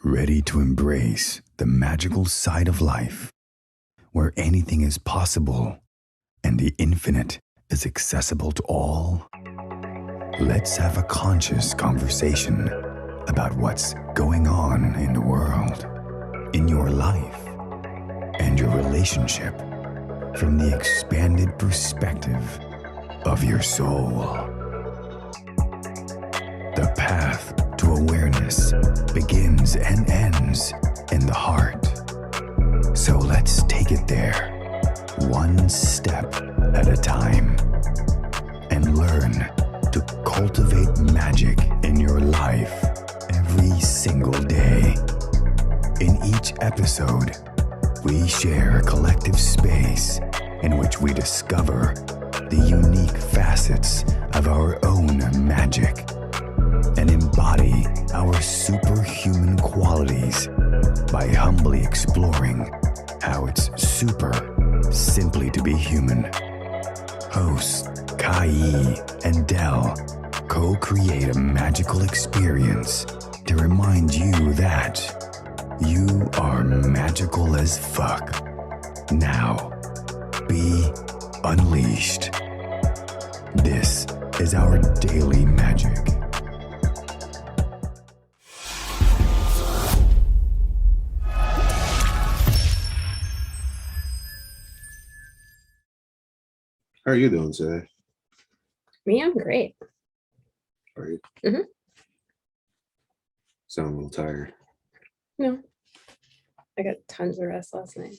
Ready to embrace the magical side of life, where anything is possible and the infinite is accessible to all? Let's have a conscious conversation about what's going on in the world, in your life, and your relationship from the expanded perspective of your soul. The path to awareness begins and ends in the heart. So let's take it there, one step at a time, and learn to cultivate magic in your life every single day. In each episode, we share a collective space in which we discover the unique facets of our own magic and embody our superhuman qualities by humbly exploring how it's super simply to be human. Hosts Kaí and Dell co-create a magical experience to remind you that you are magical as fuck. Now, be unleashed. This is our daily magic. How are you doing today? Me, I'm great. Are you? Mm-hmm. Sound a little tired. No, I got tons of rest last night.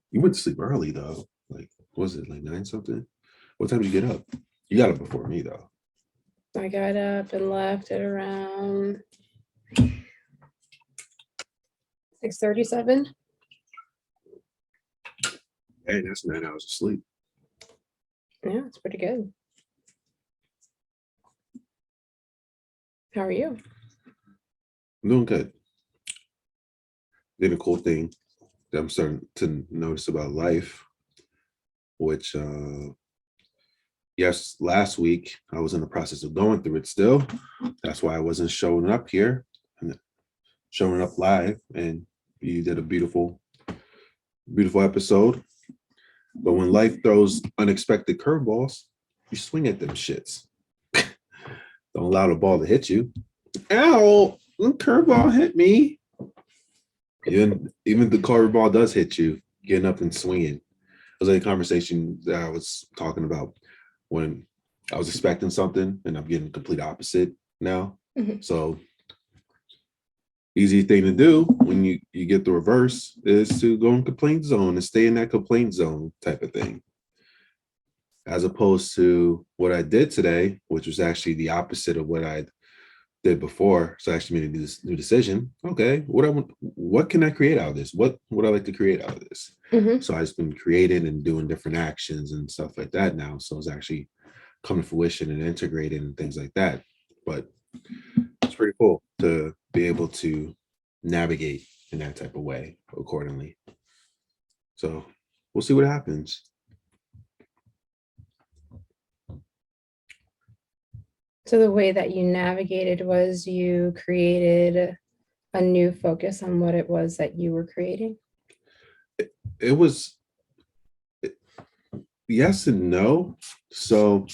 You went to sleep early though. Like, was it like 9 something? What time did you get up? You got up before me though. I got up and left at around 6:37. Hey, that's 9 hours of sleep. Yeah, it's pretty good. How are you? I'm doing good. Did a cool thing that I'm starting to notice about life, which yes, last week I was in the process of going through it still. That's why I wasn't showing up here and showing up live, and you did a beautiful episode. But when life throws unexpected curveballs, you swing at them shits. Don't allow the ball to hit you. Ow, the curveball hit me. Even the curveball does hit you, getting up and swinging. It was like a conversation that I was talking about when I was expecting something and I'm getting the complete opposite now. Mm-hmm. So easy thing to do when you get the reverse is to go in complaint zone and stay in that complaint zone type of thing. As opposed to what I did today, which was actually the opposite of what I did before. So I actually made a new decision. Okay, what can I create out of this? What would I like to create out of this? Mm-hmm. So I've just been creating and doing different actions and stuff like that now. So it's actually coming to fruition and integrating and things like that. But it's pretty cool to be able to navigate in that type of way accordingly. So we'll see what happens. So the way that you navigated was you created a new focus on what it was that you were creating? It was yes and no. So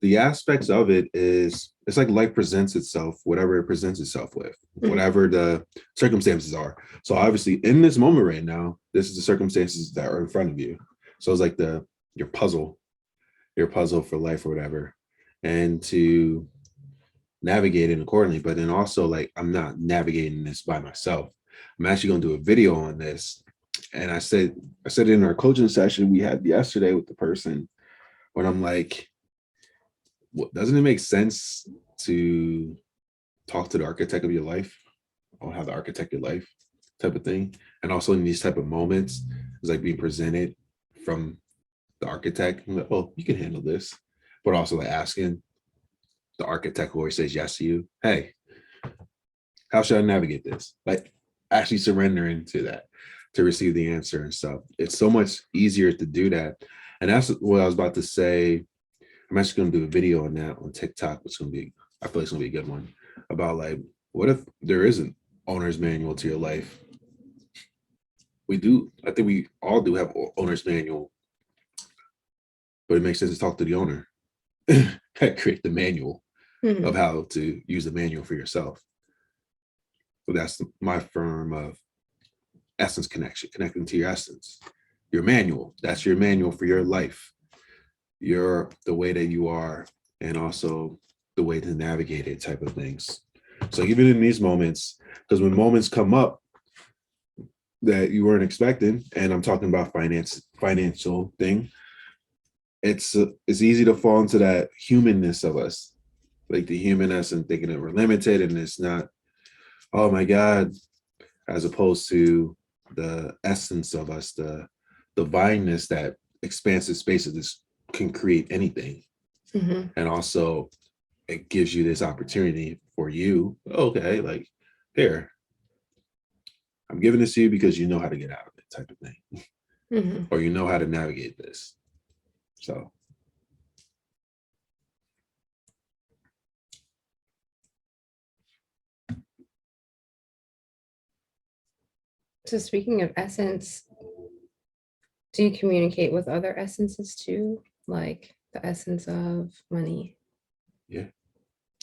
the aspects of it is, it's like life presents itself, whatever it presents itself with, whatever the circumstances are. So obviously in this moment right now, this is the circumstances that are in front of you. So it's like your puzzle for life or whatever, and to navigate it accordingly. But then also, like, I'm not navigating this by myself. I'm actually going to do a video on this. And I said in our coaching session we had yesterday with the person, when I'm like, doesn't it make sense to talk to the architect of your life, or how to architect your life type of thing? And also in these type of moments, it's like being presented from the architect, like, oh, you can handle this. But also like asking the architect who always says yes to you, hey, how should I navigate this? Like actually surrendering to that to receive the answer and stuff. It's so much easier to do that. And that's what I was about to say. I'm actually going to do a video on that on TikTok, which is going to be, I feel like it's going to be a good one, about like What if there is an owner's manual to your life? We do. I think we all do have owner's manual, but it makes sense to talk to the owner that create the manual of how to use the manual for yourself. So that's my form of essence connection, connecting to your essence, your manual. That's your manual for your life. You're the way that you are, and also the way to navigate it type of things. So even in these moments, because when moments come up that you weren't expecting, and I'm talking about financial thing, it's easy to fall into that humanness of us, like the humanness and thinking that we're limited and it's not, oh my God, as opposed to the essence of us, the divineness, that expansive space of this can create anything. And also it gives you this opportunity for you, okay, like, here, I'm giving this to you because you know how to get out of it type of thing. Or you know how to navigate this. So speaking of essence, do you communicate with other essences too? Like the essence of money? yeah,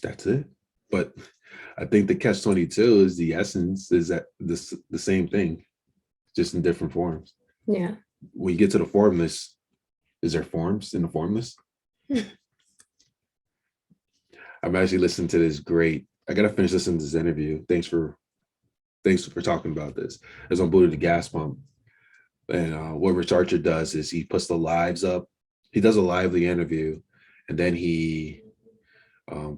that's it. But I think the catch-22 is the essence is that the same thing, just in different forms. Yeah. When you get to the formless, is there forms in the formless? I'm actually listening to this great, I gotta finish listening to this interview. Thanks for talking about this. It's on Buddha the Gas Pump. And what Rich Archer does is he puts the lives up. He does a lively interview, and then he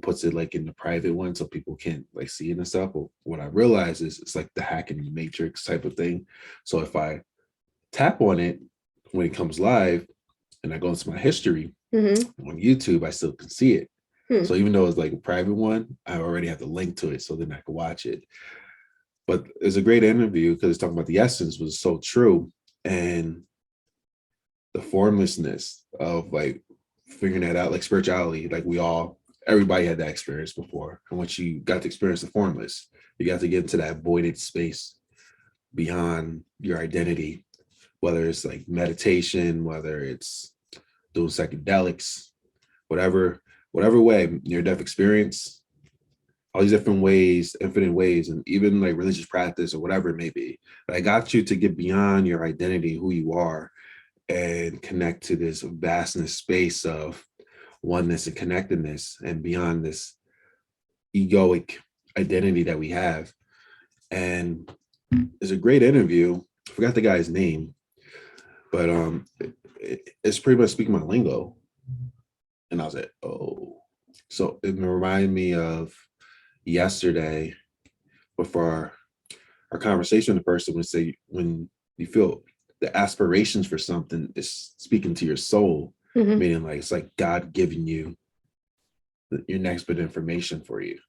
puts it like in the private one so people can't like see it and stuff. But what I realize is it's like the hack in the matrix type of thing. So if I tap on it when it comes live and I go into my history on YouTube, I still can see it. So even though it's like a private one, I already have the link to it so then I can watch it. But it's a great interview because it's talking about the essence was so true, and the formlessness of like figuring that out, like spirituality, like everybody had that experience before. And once you got to experience the formless, you got to get into that voided space beyond your identity, whether it's like meditation, whether it's doing psychedelics, whatever way, near-death experience, all these different ways, infinite ways, and even like religious practice or whatever it may be. But I got you to get beyond your identity, who you are, and connect to this vastness space of oneness and connectedness and beyond this egoic identity that we have. And it's a great interview. I forgot the guy's name, but it's pretty much speaking my lingo. And I was like, oh. So it reminded me of yesterday before our conversation. The person would say, when you feel the aspirations for something is speaking to your soul, meaning like it's like God giving you your next bit of information for you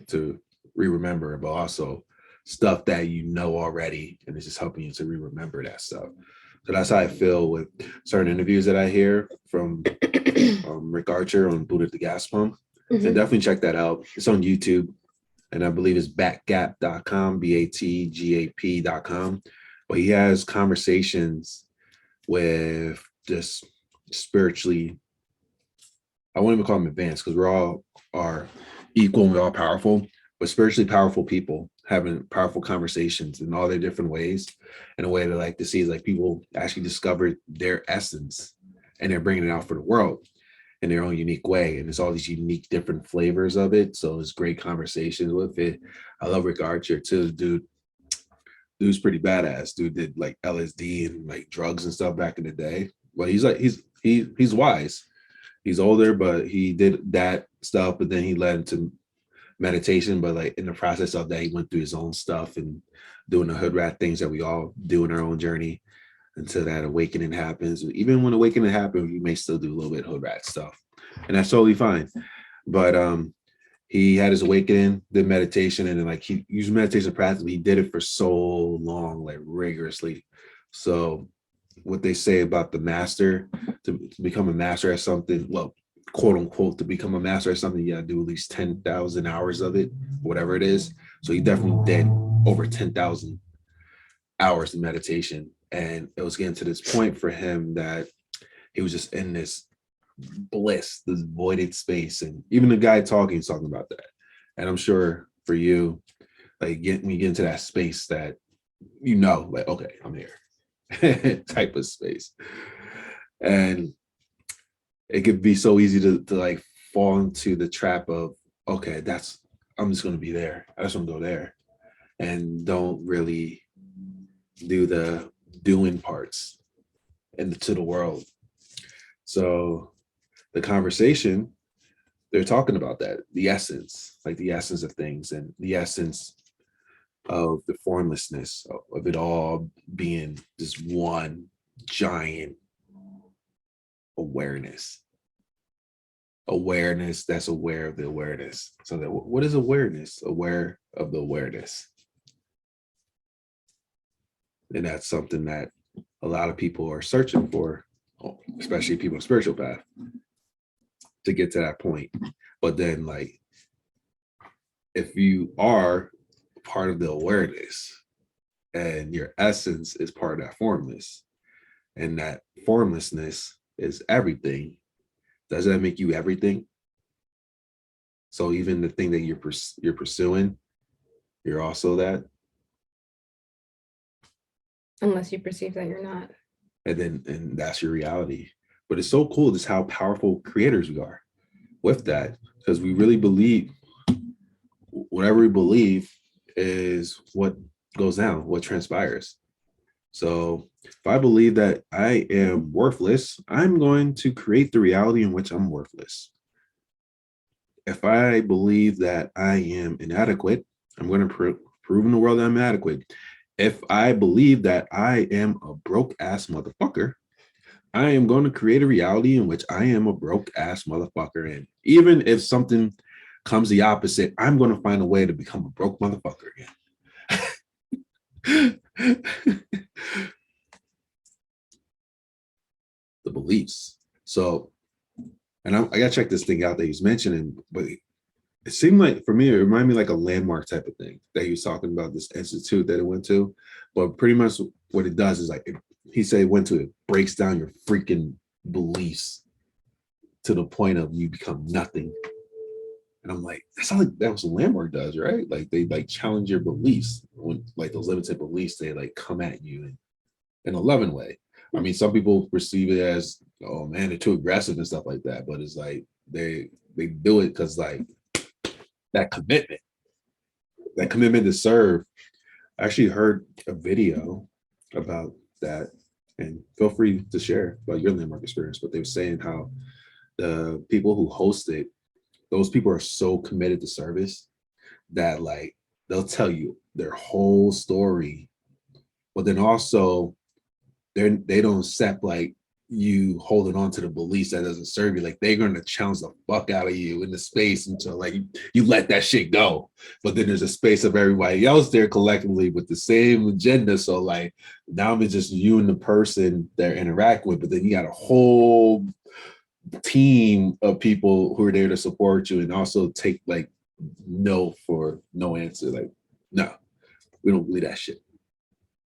to re-remember, but also stuff that you know already, and it's just helping you to re-remember that stuff. So that's how I feel with certain interviews that I hear from Rick Archer on Buddha the Gas Pump. And definitely check that out. It's on YouTube, and I believe it's batgap.com, BATGAP.com. But he has conversations with just spiritually, I won't even call them advanced because we're all are equal and we're all powerful, but spiritually powerful people having powerful conversations in all their different ways, in a way that like to see is like people actually discovered their essence and they're bringing it out for the world in their own unique way. And there's all these unique different flavors of it. So it's great conversations with it. I love Rick Archer too, dude's pretty badass. Dude did like LSD and like drugs and stuff back in the day. But he's wise. He's older, but he did that stuff, but then he led into meditation. But like in the process of that, he went through his own stuff and doing the hood rat things that we all do in our own journey until that awakening happens. Even when awakening happens, you may still do a little bit of hood rat stuff, and that's totally fine. But he had his awakening, did meditation, and then like he used meditation practice. He did it for so long, like rigorously. So what they say about the master, to become a master at something, well, quote unquote to become a master at something, you gotta do at least 10,000 hours of it, whatever it is. So he definitely did over 10,000 hours of meditation. And it was getting to this point for him that he was just in this bliss, this voided space. And even the guy talking is talking about that. And I'm sure for you, like when you get into that space that like, okay, I'm here type of space. And it could be so easy to like fall into the trap of, okay, I'm just gonna be there. I just wanna go there. And don't really do the doing parts to the world. So the conversation, they're talking about that, the essence of things and the essence of the formlessness of it all being this one giant awareness that's aware of the awareness. So that what is awareness? Aware of the awareness. And that's something that a lot of people are searching for, especially people in spiritual path, to get to that point. But then, like, if you are part of the awareness and your essence is part of that formless, and that formlessness is everything, does that make you everything? So even the thing that you're pursuing, you're also that. Unless you perceive that you're not. And that's your reality. But it's so cool just how powerful creators we are with that, because we really believe whatever we believe is what goes down, what transpires. So if I believe that I am worthless, I'm going to create the reality in which I'm worthless. If I believe that I am inadequate, I'm going to prove in the world that I'm adequate. If I believe that I am a broke ass motherfucker, I am going to create a reality in which I am a broke ass motherfucker. And even if something comes the opposite, I'm going to find a way to become a broke motherfucker again. The beliefs. So, and I got to check this thing out that he's mentioning, but it seemed like, for me, it reminded me like a landmark type of thing that he was talking about, this institute that it went to. But pretty much what it does is like, he said it went to, it breaks down your freaking beliefs to the point of you become nothing. And I'm like, that's how that was what landmark does, right? Like they like challenge your beliefs, when like those limited beliefs, they like come at you in a loving way. I mean, some people perceive it as, oh man, they're too aggressive and stuff like that. But it's like they do it because like that commitment to serve. I actually heard a video about that, and feel free to share about your landmark experience. But they were saying how the people who host it, those people are so committed to service that like they'll tell you their whole story, but then also they don't accept like you holding on to the beliefs that doesn't serve you. Like they're going to challenge the fuck out of you in the space until like you let that shit go. But then there's a space of everybody else there collectively with the same agenda. So like now it's just you and the person they're interacting with, but then you got a whole team of people who are there to support you and also take like no for no answer. Like, no, we don't believe that shit.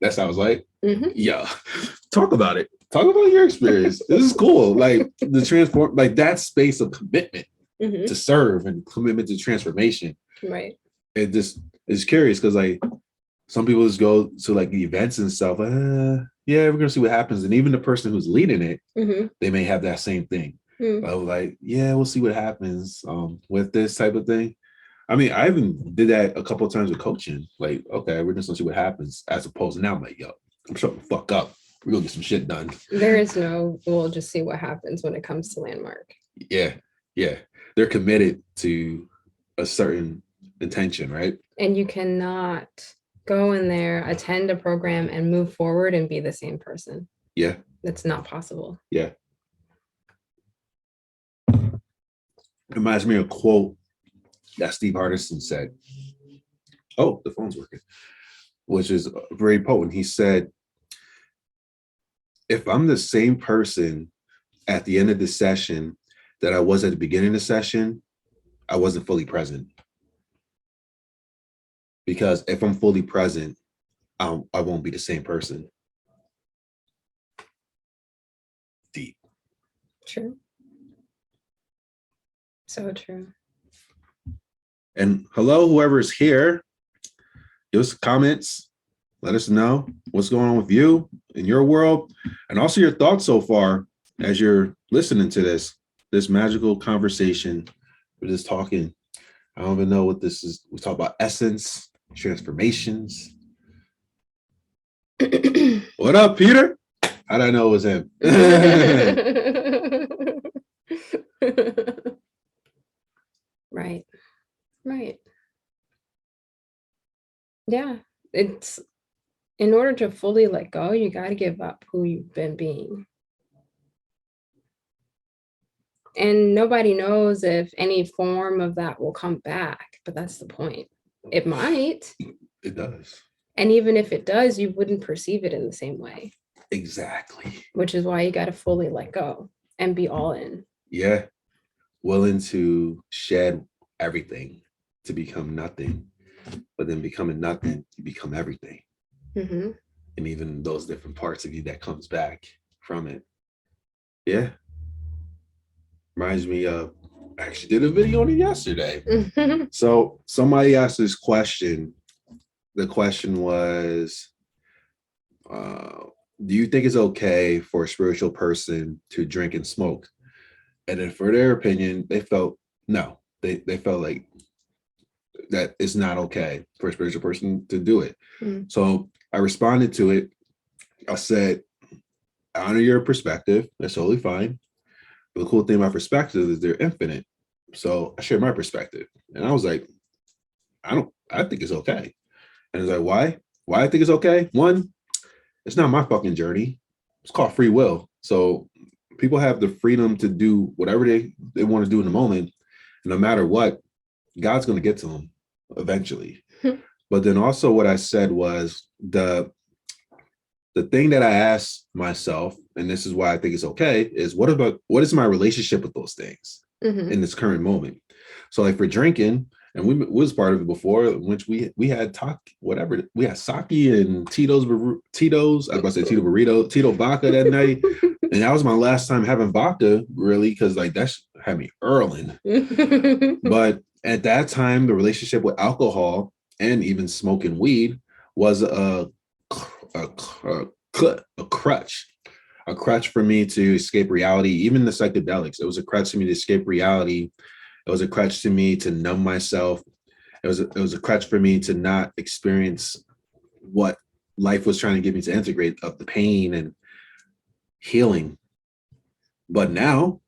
That sounds like, yeah. Talk about it. Talk about your experience. This is cool. Like the transform, like that space of commitment to serve and commitment to transformation. Right. It just is curious because like some people just go to like the events and stuff. Yeah, we're gonna see what happens. And even the person who's leading it, they may have that same thing. Of like, yeah, we'll see what happens with this type of thing. I mean, I even did that a couple of times with coaching. Like, okay, we're just gonna see what happens, as opposed to now I'm like, yo, I'm shutting the fuck up. We're gonna get some shit done. There is no, we'll just see what happens when it comes to landmark. Yeah. They're committed to a certain intention, right? And you cannot go in there, attend a program, and move forward and be the same person. Yeah. That's not possible. Yeah. It reminds me of a quote that Steve Hardison said. Oh, the phone's working. Which is very potent. He said, if I'm the same person at the end of the session that I was at the beginning of the session, I wasn't fully present. Because if I'm fully present, I won't be the same person. Deep. True. So true. And hello, whoever is here, give us comments. Let us know what's going on with you in your world, and also your thoughts so far as you're listening to this magical conversation. We're just talking. I don't even know what this is. We talk about essence, transformations. What up, Peter? How'd I know it was him? Right. Right. Yeah. It's in order to fully let go, you got to give up who you've been being. And nobody knows if any form of that will come back, but that's the point. It might. It does. And even if it does, you wouldn't perceive it in the same way. Exactly. Which is why you got to fully let go and be all in. Yeah. Willing to shed everything to become nothing. But then becoming nothing, you become everything. Mm-hmm. And even those different parts of you that comes back from it. Yeah. Reminds me of, I actually did a video on it yesterday. So somebody asked this question. The question was, do you think it's okay for a spiritual person to drink and smoke? And then for their opinion, they felt no. They felt like that it's not okay for a spiritual person to do it. Mm. So I responded to it. I said, I honor your perspective. That's totally fine. But the cool thing about perspective is they're infinite. So I share my perspective. And I was like, I think it's okay. And it's like, why? Why I think it's okay? One, it's not my fucking journey. It's called free will. So people have the freedom to do whatever they want to do in the moment. And no matter what, God's going to get to them eventually. But then also what I said was the thing that I asked myself, and this is why I think it's okay, is what is my relationship with those things in this current moment? So like for drinking, and we was part of it before, in which we had whatever, we had sake and Tito's, I was about to say Tito vodka that night. And that was my last time having vodka, really, because like that had me earling. But at that time, the relationship with alcohol and even smoking weed was a crutch for me to escape reality. Even the psychedelics, it was a crutch for me to escape reality. It was a crutch to me to numb myself. It was a crutch for me to not experience what life was trying to get me to integrate of the pain and healing. But now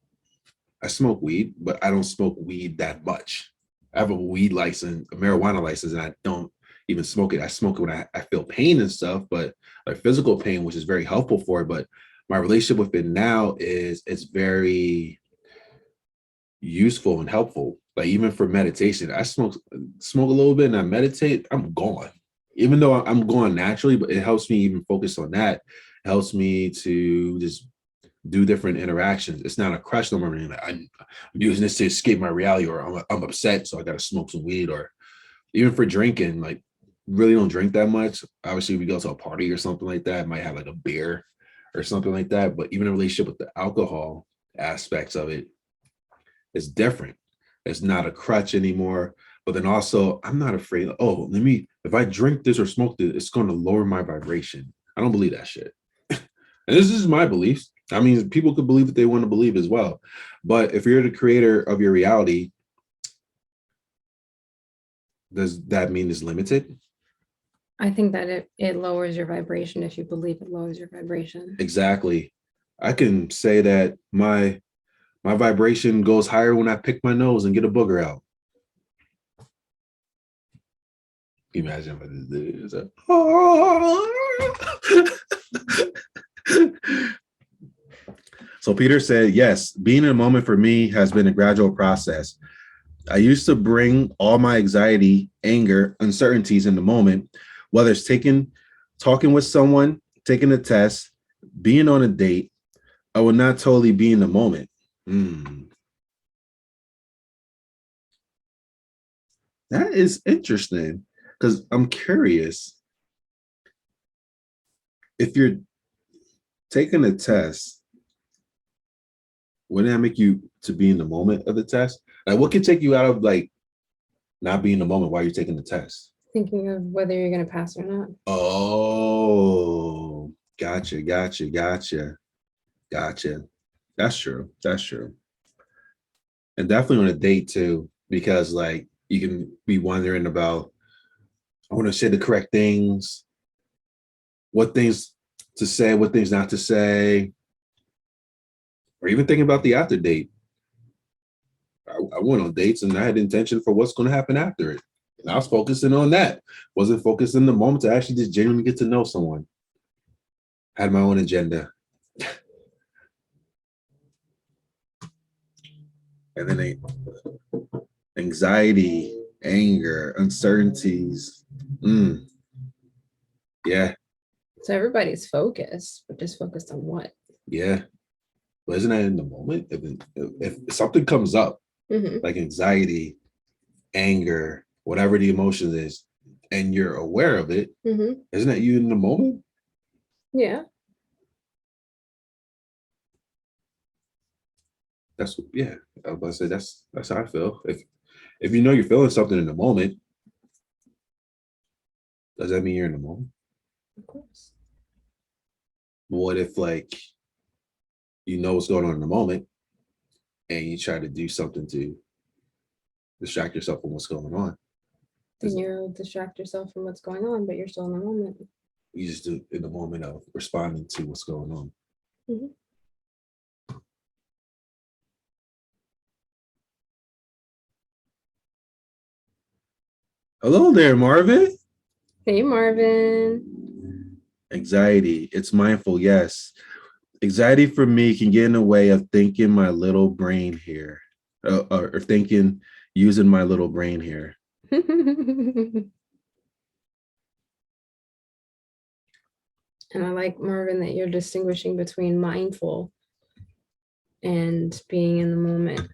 I smoke weed, but I don't smoke weed that much. I have a weed license, a marijuana license, and I don't even smoke it. I smoke it when I feel pain and stuff, but like physical pain, which is very helpful for it. But my relationship with it now is it's very useful and helpful. Like even for meditation, I smoke a little bit and I meditate, I'm gone. Even though I'm going naturally, but it helps me even focus on that. It helps me to just do different interactions. It's not a crush no more. Like, I'm using this to escape my reality, or I'm upset, so I got to smoke some weed. Or even for drinking, like really don't drink that much. Obviously, if we go to a party or something like that, I might have like a beer or something like that. But even a relationship with the alcohol aspects of it is different. It's not a crutch anymore. But then also, I'm not afraid. Oh, if I drink this or smoke this, it's going to lower my vibration. I don't believe that shit. And this is my beliefs. I mean, people could believe what they want to believe as well. But if you're the creator of your reality, does that mean it's limited? I think that it lowers your vibration if you believe it lowers your vibration. Exactly. I can say that my vibration goes higher when I pick my nose and get a booger out. Can you imagine what this is? So Peter said, yes, being in a moment for me has been a gradual process. I used to bring all my anxiety, anger, uncertainties in the moment, whether it's talking with someone, taking a test, being on a date. I would not totally be in the moment. That is interesting because I'm curious if you're taking a test, wouldn't that make you to be in the moment of the test? Like, what can take you out of like not being in the moment while you're taking the test? Thinking of whether you're going to pass or not. Oh, gotcha. That's true. And definitely on a date too, because like you can be wondering about, I want to say the correct things, what things to say, what things not to say, or even thinking about the after date. I went on dates and I had intention for what's going to happen after it. And I was focusing on that. Wasn't focused in the moment to actually just genuinely get to know someone. Had my own agenda. And then anxiety, anger, uncertainties. Yeah, So everybody's focused, but just focused on what? yeah. But isn't that in the moment? If something comes up, like anxiety, anger, whatever the emotion is, and you're aware of it, isn't that you in the moment? Yeah. That's yeah. I was about to say that's how I feel. If you know you're feeling something in the moment, does that mean you're in the moment? Of course. What if like you know what's going on in the moment and you try to do something to distract yourself from what's going on? Then you'll distract yourself from what's going on, but you're still in the moment. You just do in the moment of responding to what's going on. Hello there, Marvin. Hey, Marvin. Anxiety. It's mindful, yes. Anxiety for me can get in the way of thinking my little brain here, or thinking using my little brain here. And I like, Marvin, that you're distinguishing between mindful and being in the moment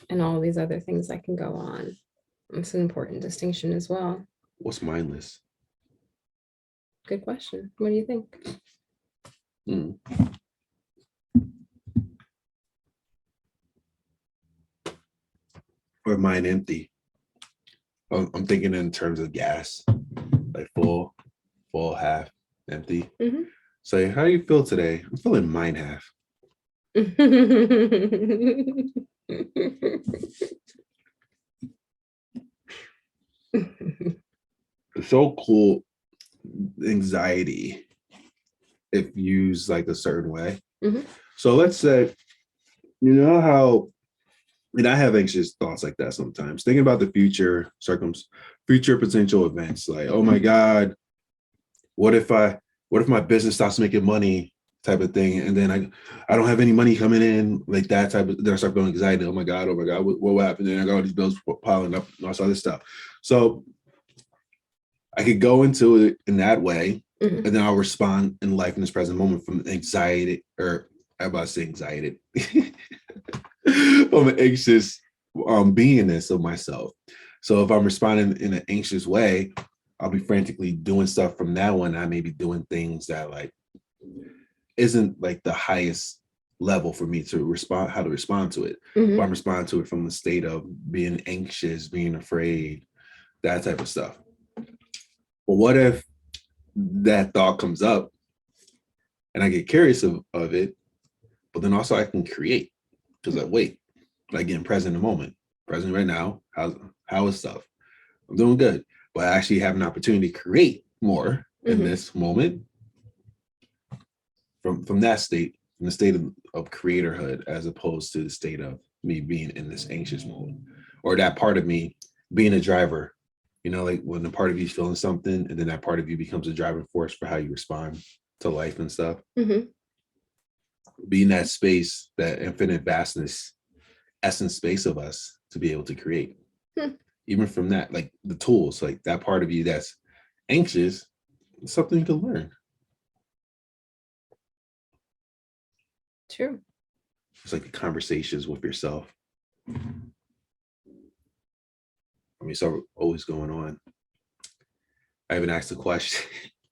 and all these other things that can go on. It's an important distinction as well. What's mindless? Good question. What do you think? Or mind empty? I'm thinking in terms of gas, like full, half, empty. So how do you feel today? I'm feeling mine half. It's so cool. Anxiety, if used like a certain way. So let's say, you know how, and I have anxious thoughts like that sometimes, thinking about the future future potential events, like, oh my God, what if my business stops making money, type of thing, and then I don't have any money coming in, like that type of, then I start feeling anxiety. Oh my God, what will happen? And I got all these bills piling up and all this other stuff. So I could go into it in that way, and then I'll respond in life in this present moment from anxiety, or I'm about to say anxiety, from an anxious beingness of myself. So if I'm responding in an anxious way, I'll be frantically doing stuff from now on. I may be doing things that like isn't like the highest level for me to respond, how to respond to it. But I'm responding to it from the state of being anxious, being afraid, that type of stuff. But what if that thought comes up and I get curious of it, but then also I can create, because I wait, like getting present in the moment, present right now. How is stuff? I'm doing good, but I actually have an opportunity to create more in this moment from that state, from the state of creatorhood, as opposed to the state of me being in this anxious mode, or that part of me being a driver. You know, like when the part of you is feeling something, and then that part of you becomes a driving force for how you respond to life and stuff. Be in that space, that infinite vastness, essence space of us to be able to create. Even from that, like the tools, like that part of you that's anxious, it's something you can learn. True. It's like the conversations with yourself. I mean, so always going on. I even asked a question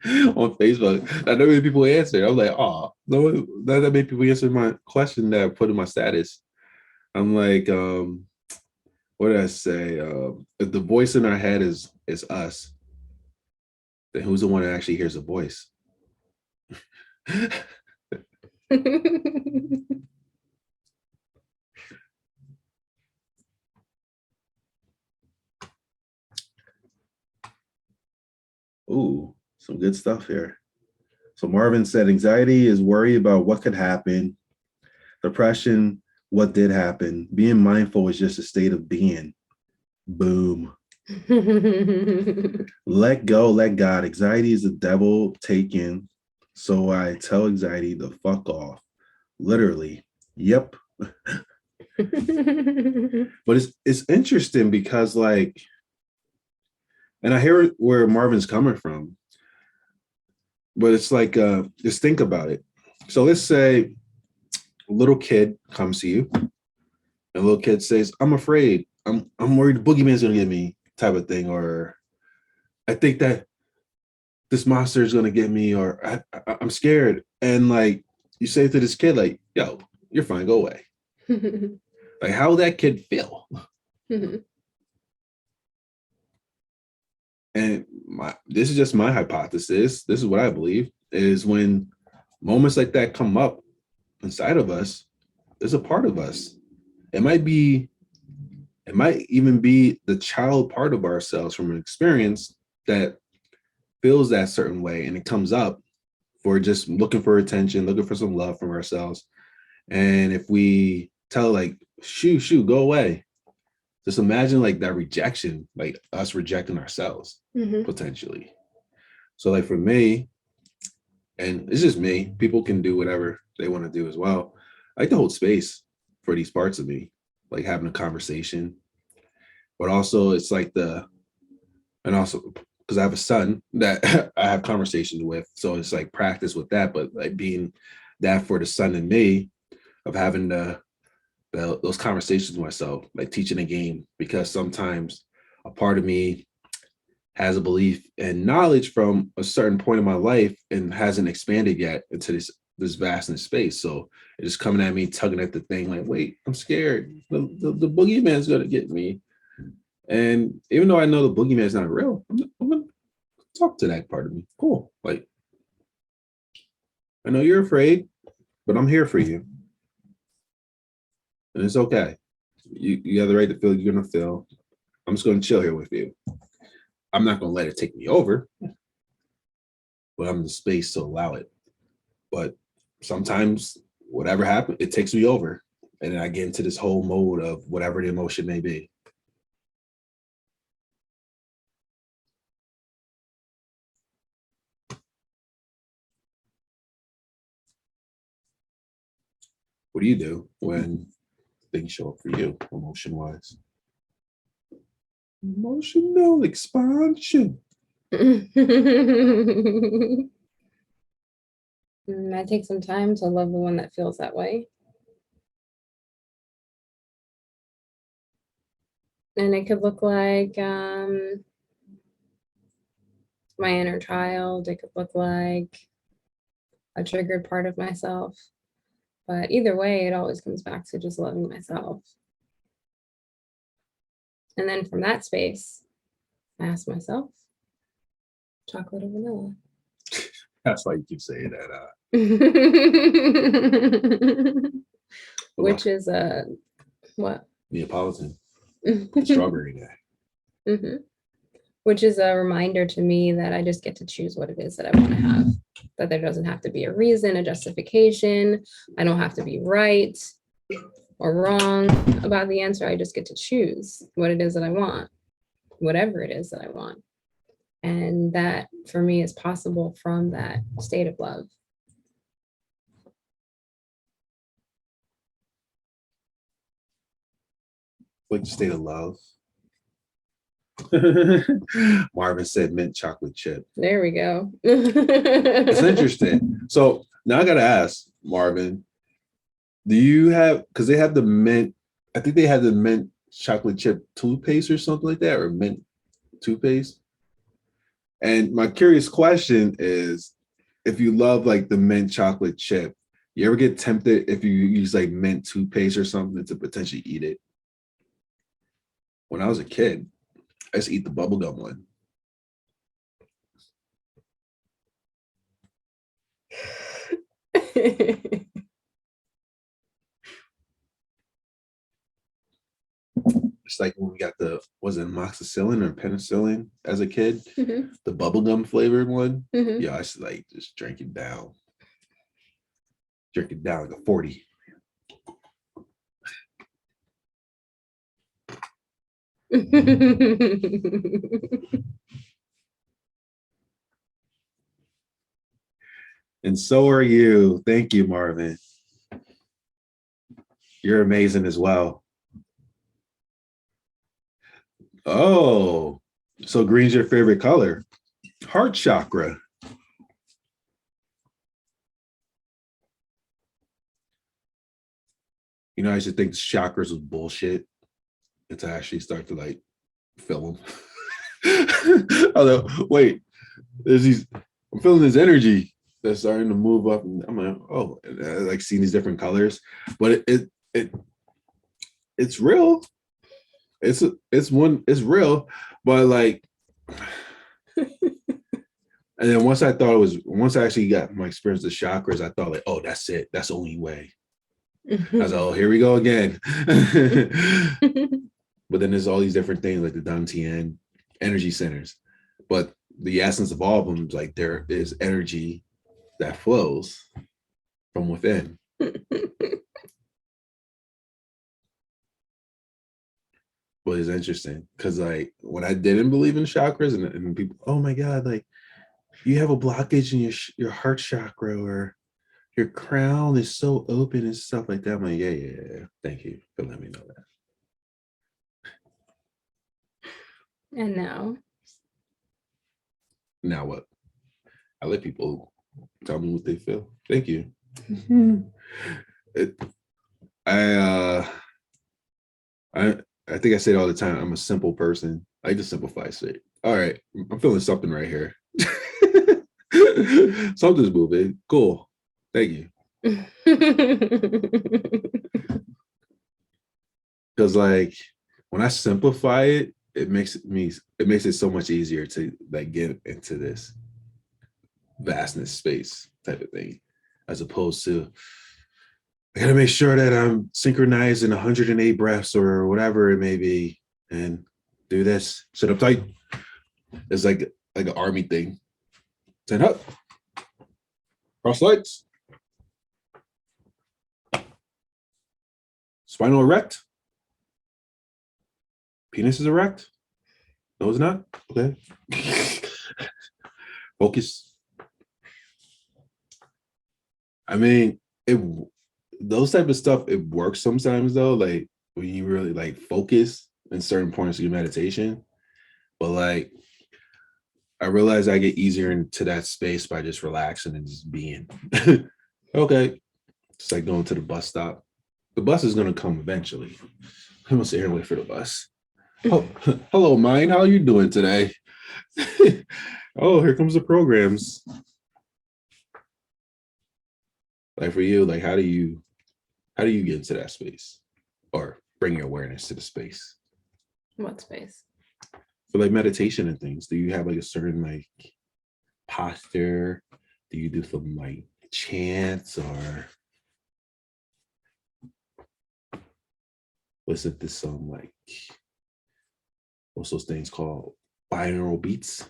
on Facebook that not many people answered. I was like, oh, no, not that many people answered my question that I put in my status. I'm like, what did I say? If the voice in our head is us, then who's the one that actually hears a voice? Ooh, some good stuff here. So Marvin said anxiety is worry about what could happen. Depression, what did happen. Being mindful is just a state of being. Boom. Let go, let God. Anxiety is the devil taken. So I tell anxiety to fuck off. Literally. Yep. But it's interesting because like, and I hear where Marvin's coming from, but it's like, just think about it. So let's say a little kid comes to you, and a little kid says, I'm afraid. I'm worried the boogeyman's gonna get me, type of thing, or I think that this monster is gonna get me, or I'm scared. And like you say to this kid, like, yo, you're fine, go away. Like, how would that kid feel? And this is just my hypothesis. This is what I believe is when moments like that come up inside of us, there's a part of us. It might even be the child part of ourselves from an experience that feels that certain way, and it comes up for just looking for attention, looking for some love from ourselves. And if we tell like, shoo, go away, just imagine like that rejection, like us rejecting ourselves potentially. So like for me, and it's just me, people can do whatever they want to do as well. I like to hold space for these parts of me, like having a conversation, but also it's like and also because I have a son that I have conversations with, so it's like practice with that, but like being that for the son and me of having those conversations with myself, like teaching a game, because sometimes a part of me has a belief and knowledge from a certain point in my life and hasn't expanded yet into this vastness space. So it's just coming at me, tugging at the thing, like, wait, I'm scared. The boogeyman's gonna get me. And even though I know the boogeyman's not real, I'm gonna talk to that part of me. Cool. Like, I know you're afraid, but I'm here for you. And it's okay. You have the right to feel you're gonna feel. I'm just gonna chill here with you. I'm not gonna let it take me over, but I'm in the space to allow it. But sometimes whatever happens, it takes me over. And then I get into this whole mode of whatever the emotion may be. What do you do when things show up for you, emotion-wise? Emotional expansion. I take some time to love the one that feels that way. And it could look like my inner child. It could look like a triggered part of myself. But either way, it always comes back to just loving myself. And then from that space, I ask myself, chocolate or vanilla? That's why you keep saying that. Which is what? Neapolitan. Strawberry guy. Which is a reminder to me that I just get to choose what it is that I want to have. That there doesn't have to be a reason, a justification. I don't have to be right or wrong about the answer. I just get to choose what it is that I want, whatever it is that I want. And that for me is possible from that state of love. Like the state of love. Marvin said mint chocolate chip. There we go. It's interesting. So now I gotta ask Marvin, do you have, because they have the mint, I think they have the mint chocolate chip toothpaste or something like that, or mint toothpaste. And my curious question is, if you love like the mint chocolate chip, you ever get tempted if you use like mint toothpaste or something to potentially eat it? When I was a kid, I used to eat the bubblegum one. It's like when we got was it amoxicillin or penicillin as a kid? Mhm. The bubblegum flavored one. Mhm. Yeah, I used to like just drink it down. Drink it down like a 40. And so are you. Thank you, Marvin. You're amazing as well. Oh, so green's your favorite color. Heart chakra. You know, I used to think chakras was bullshit until I actually start to like feel them. Although, wait, I'm feeling this energy that's starting to move up, and I'm like, oh, and I like seeing these different colors, but it's real. It's real, but like, and then once I actually got my experience with chakras, I thought like, oh, that's it. That's the only way. I was like, oh, here we go again. But then there's all these different things like the Dantian energy centers. But the essence of all of them is like there is energy that flows from within. But it's interesting because like when I didn't believe in chakras and people, oh my God, like you have a blockage in your heart chakra or your crown is so open and stuff like that. I'm like, yeah. Thank you for letting me know that. And now what? I let people tell me what they feel. Thank you. I think I say it all the time. I'm a simple person. I just simplify shit. All right, I'm feeling something right here. Something's moving. Cool. Thank you. Because like when I simplify it, it makes it so much easier to like get into this vastness space type of thing, as opposed to I gotta make sure that I'm synchronized in 108 breaths or whatever it may be, and do this. Sit up tight. It's like an army thing. Stand up. Cross legs. Spinal erect. Penis is erect. No, it's not. Okay. Focus. I mean, those type of stuff, it works sometimes though, like when you really like focus in certain points of your meditation. But like I realize I get easier into that space by just relaxing and just being. Okay. It's like going to the bus stop. The bus is gonna come eventually. I'm gonna sit here and wait for the bus. Oh, hello, mind. How are you doing today? Oh, here comes the programs. Like for you, like how do you get into that space or bring your awareness to the space? what space? For like meditation and things, do you have like a certain like posture? Do you do some like chants or listen to some like what's those things called? Binaural beats?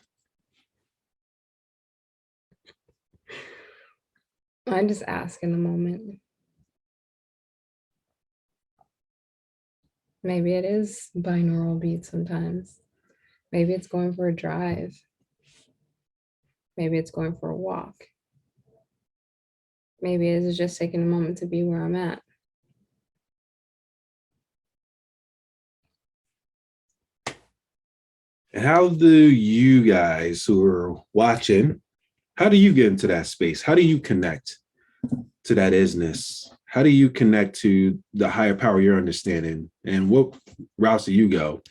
I just ask in the moment. Maybe it is binaural beats sometimes. Maybe it's going for a drive. Maybe it's going for a walk. Maybe it is just taking a moment to be where I'm at. And how do you guys who are watching, how do you get into that space? How do you connect to that isness how do you connect to the higher power you're understanding, and what routes do you go?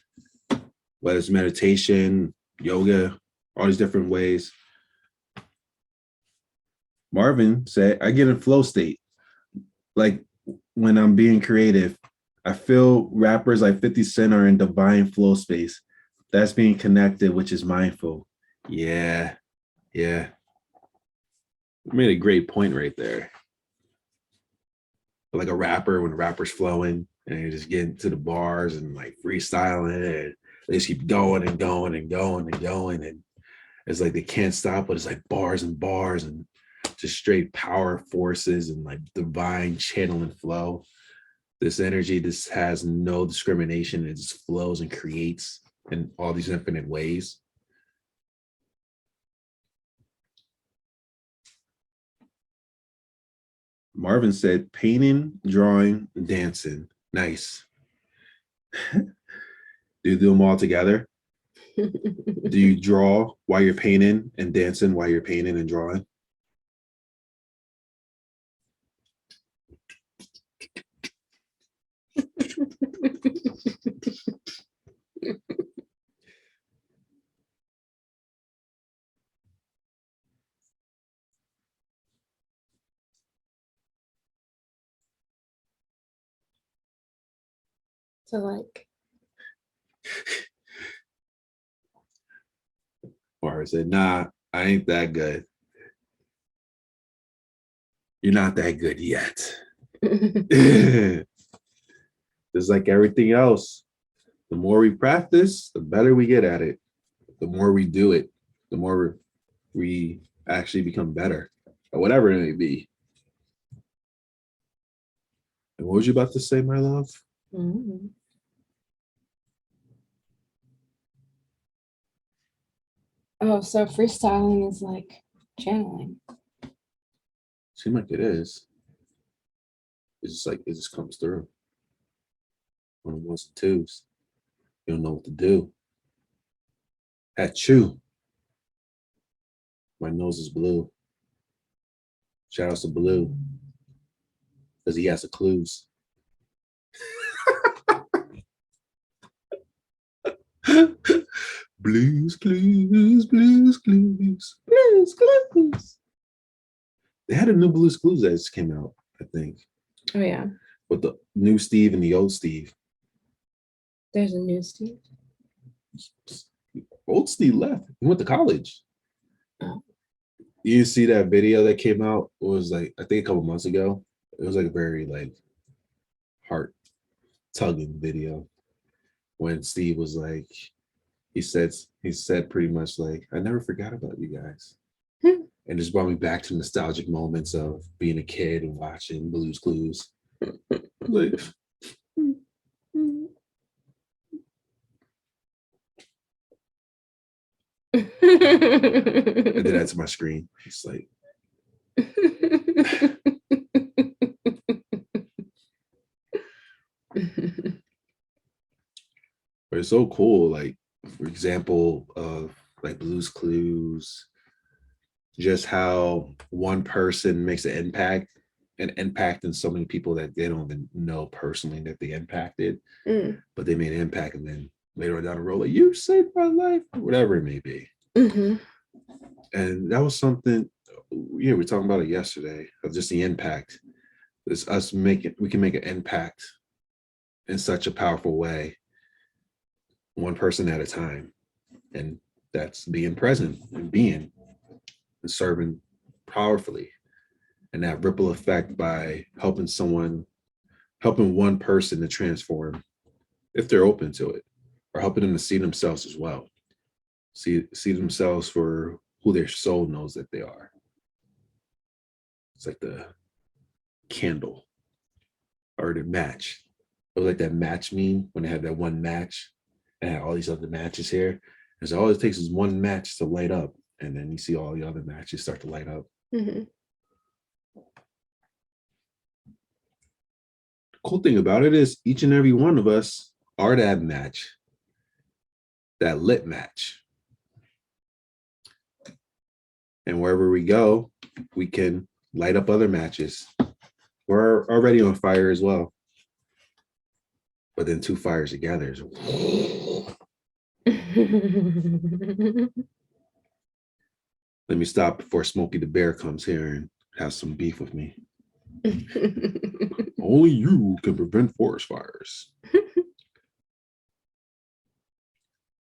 Whether it's meditation, yoga, all these different ways. Marvin said, I get in flow state. Like when I'm being creative, I feel rappers like 50 Cent are in divine flow space. That's being connected, which is mindful. Yeah. You made a great point right there. Like a rapper, when the rapper's flowing and you just get into the bars and like freestyling, and they just keep going and going and going and going. And it's like they can't stop, but it's like bars and bars and just straight power forces and like divine channel and flow. This energy, this has no discrimination. It just flows and creates in all these infinite ways. Marvin said, painting, drawing, dancing. Nice. Do you do them all together? Do you draw while you're painting and dancing while you're painting and drawing? So like, Marvin said, nah, I ain't that good. You're not that good yet. Just like everything else, the more we practice, the better we get at it. The more we do it, the more we actually become better or whatever it may be. And what was you about to say, my love? Mhm. Oh, so freestyling is like channeling. Seems like it is. It's just like it just comes through. On the ones and twos. You don't know what to do. At you. My nose is blue. Shout out to Blue. Because he has the clues. Blues Clues, Blues Clues, Blues Clues. They had a new Blues Clues that just came out, I think. Oh yeah, With the new Steve and the old Steve. there's a new Steve. Old Steve left. He went to college. Oh. You see that video that came out? It was like, I think a couple months ago. It was like a very like heart tugging video when Steve was like, he said pretty much like, I never forgot about you guys. And just brought me back to nostalgic moments of being a kid and watching Blue's Clues. Like, I did that to my screen. It's like, but it's so cool. Like, for example, of like Blue's Clues, just how one person makes an impact in so many people that they don't even know personally that they impacted, but they made an impact, and then later on down the road, like, you saved my life, or whatever it may be. And that was something, we were talking about it yesterday, of just the impact. It's us we can make an impact in such a powerful way, one person at a time. And that's being present and being and serving powerfully. And that ripple effect by helping one person to transform, if they're open to it, or helping them to see themselves as well. See themselves for who their soul knows that they are. It's like the candle or the match. It was like that match meme when they had that one match and had all these other matches here. And so all it takes is one match to light up, and then you see all the other matches start to light up. The cool thing about it is each and every one of us are that match, that lit match. And wherever we go, we can light up other matches We're already on fire as well. But then two fires together is let me stop before Smokey the Bear comes here and has some beef with me. Only you can prevent forest fires.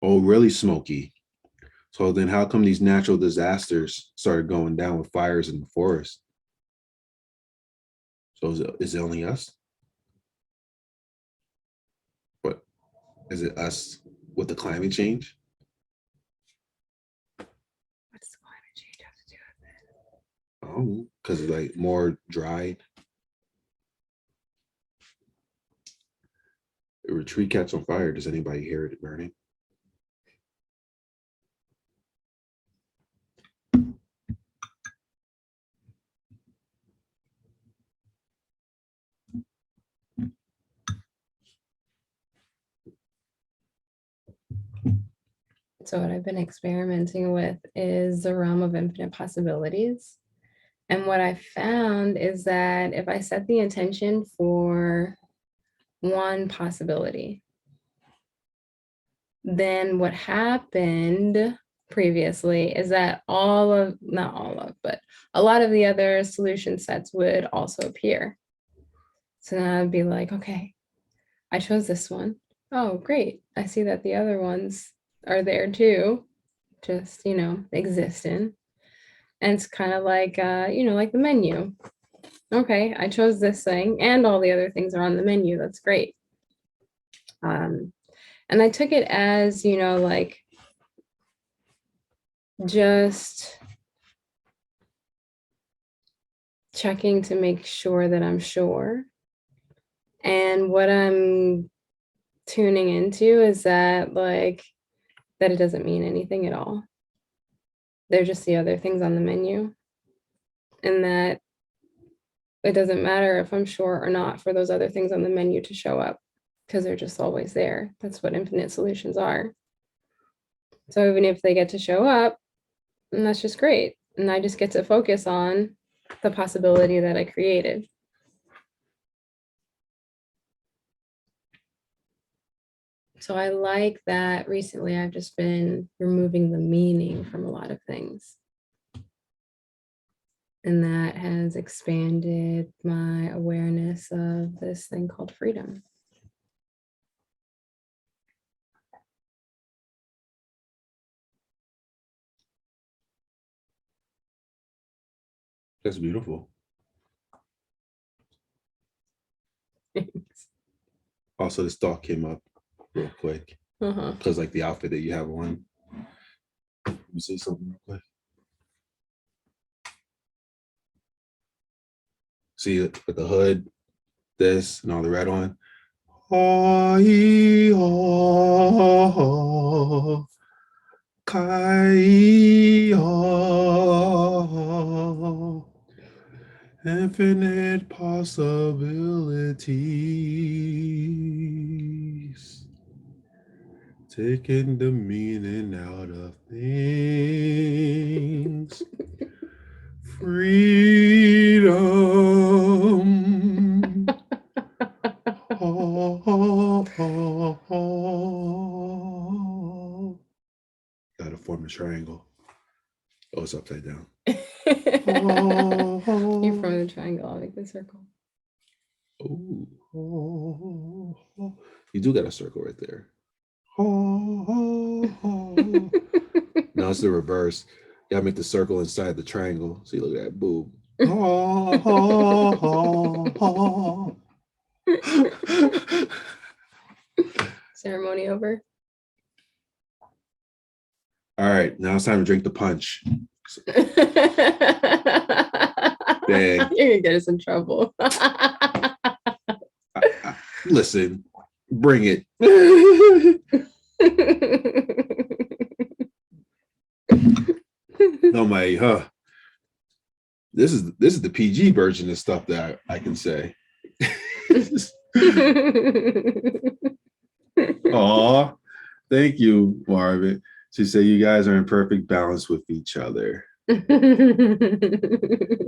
Oh, really, Smokey? So then how come these natural disasters started going down with fires in the forest? So is it only us? What is it us with the climate change? What's climate change have to do with it? Oh, because it's like more dried. If a tree catch on fire, does anybody hear it burning? So what I've been experimenting with is the realm of infinite possibilities. And what I found is that if I set the intention for one possibility, then what happened previously is that not all of, but a lot of the other solution sets would also appear. So then I'd be like, okay, I chose this one. Oh, great. I see that the other ones are there too, just, existing. And it's kind of like, like the menu. Okay, I chose this thing and all the other things are on the menu. That's great. And I took it as, like just checking to make sure that I'm sure. And what I'm tuning into is that that it doesn't mean anything at all. They're just the other things on the menu. And that it doesn't matter if I'm sure or not for those other things on the menu to show up because they're just always there. That's what infinite solutions are. So even if they get to show up, and that's just great. And I just get to focus on the possibility that I created. So I like that recently I've just been removing the meaning from a lot of things. And that has expanded my awareness of this thing called freedom. That's beautiful. Also, this thought came up real quick because like the outfit that you have on. You say something real quick. See with the hood, this and all the red on. Kaí, infinite possibilities, taking the meaning out of things. Freedom. Gotta form a triangle. Oh, it's upside down. You form the triangle, I'll make the circle. Oh, you do got a circle right there. Now it's the reverse. You gotta make the circle inside the triangle. See, look at that boob. Ceremony over. All right, now it's time to drink the punch. Dang. You're gonna get us in trouble. Listen, bring it. No, my this is the PG version of stuff that I can say. Aw, thank you, Marvin. She said you guys are in perfect balance with each other.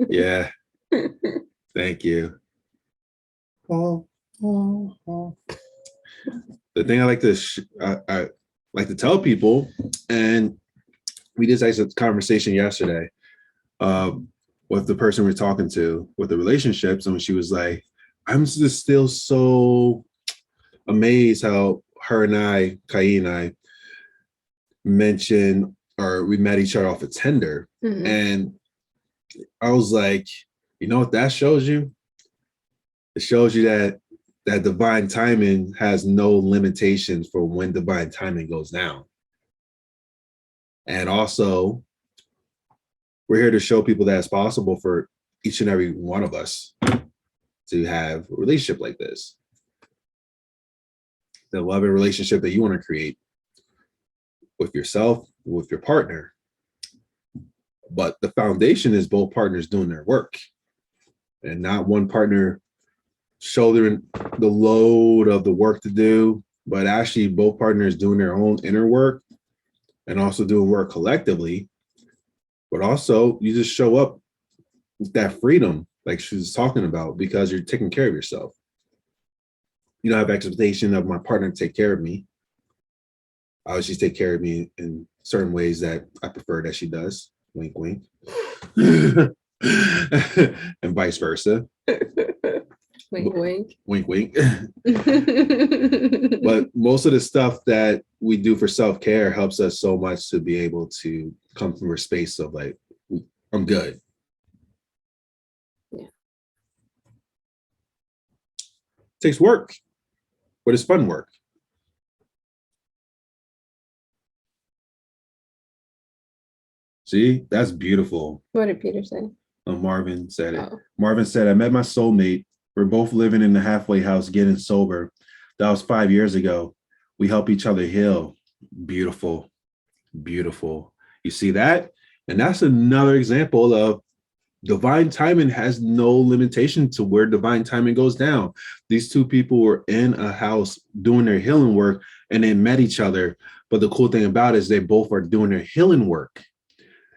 Yeah. Thank you. Oh, oh, oh. The thing I like to I like to tell people, and we just had a conversation yesterday with the person we're talking to with the relationships, and she was like, "I'm just still so amazed how her and I, Kaí and I, mentioned or we met each other off of Tinder," and I was like, "You know what that shows you? It shows you that divine timing has no limitations for when divine timing goes down." And also, we're here to show people that it's possible for each and every one of us to have a relationship like this. The loving relationship that you want to create with yourself, with your partner. But the foundation is both partners doing their work and not one partner shouldering the load of the work to do, but actually both partners doing their own inner work and also doing work collectively. But also you just show up with that freedom, like she was talking about, because you're taking care of yourself. You don't have expectation of my partner to take care of me. I always take care of me in certain ways that I prefer that she does. Wink, wink. And vice versa. Wink, wink. Wink, wink. But most of the stuff that we do for self-care helps us so much to be able to come from a space of like, I'm good. Yeah. Takes work, but it's fun work. See, that's beautiful. What did Peter say? Marvin said it. Oh. Marvin said, I met my soulmate. We're both living in the halfway house, getting sober. That was 5 years ago. We help each other heal. Beautiful. Beautiful. You see that? And that's another example of divine timing has no limitation to where divine timing goes down. These two people were in a house doing their healing work and they met each other. But the cool thing about it is they both are doing their healing work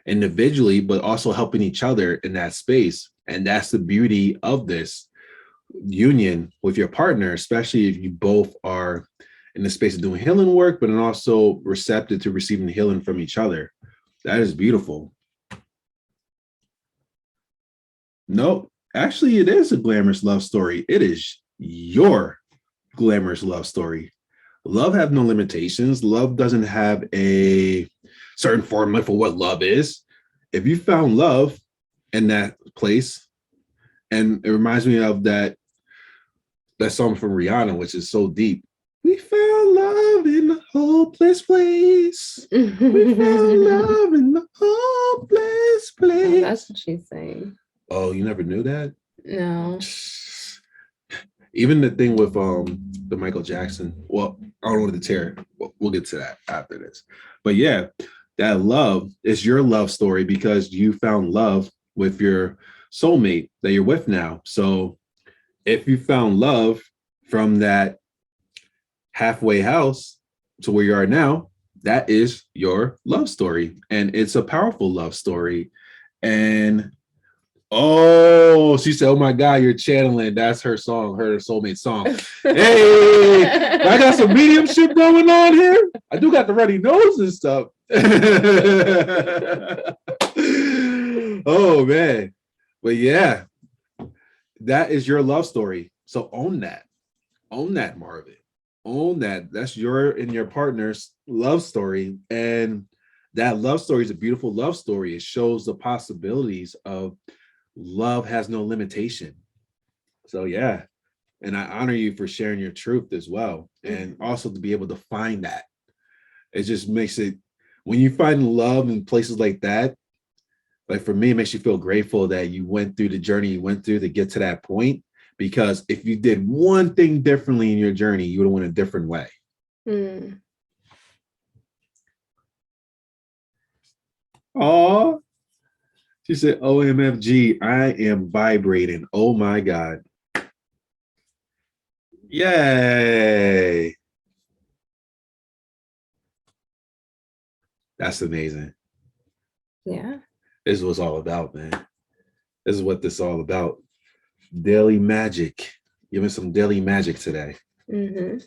individually, but also helping each other in that space. And that's the beauty of this union with your partner, especially if you both are in the space of doing healing work, but then also receptive to receiving healing from each other. That is beautiful. No, actually, it is a glamorous love story. It is your glamorous love story. Love have no limitations. Love doesn't have a certain formula for what love is. If you found love in that place, and it reminds me of that song from Rihanna, which is so deep. We found love in the hopeless place. We found love in the hopeless place. Oh, that's what she's saying. Oh, you never knew that? No. Even the thing with the Michael Jackson. Well, I don't want to tear. We'll get to that after this. But yeah, that love is your love story because you found love with your soulmate that you're with now. So if you found love from that halfway house to where you are now, that is your love story. And it's a powerful love story. And oh, she said, oh my God, you're channeling. That's her song, her soulmate song. Hey, I got some mediumship going on here. I do got the runny nose and stuff. Oh man. But yeah, that is your love story. So own that. Own that, Marvin. Own that. That's your and your partner's love story. And that love story is a beautiful love story. It shows the possibilities of love has no limitation. So yeah. And I honor you for sharing your truth as well. And also to be able to find that. It just makes it, when you find love in places like that, like for me, it makes you feel grateful that you went through the journey you went through to get to that point. Because if you did one thing differently in your journey, you would have went a different way. Oh, she said, OMFG, I am vibrating. Oh my God. Yay. That's amazing. Yeah. This is what it's all about, man. This is what this is all about. Daily magic giving some daily magic today. Mm-hmm.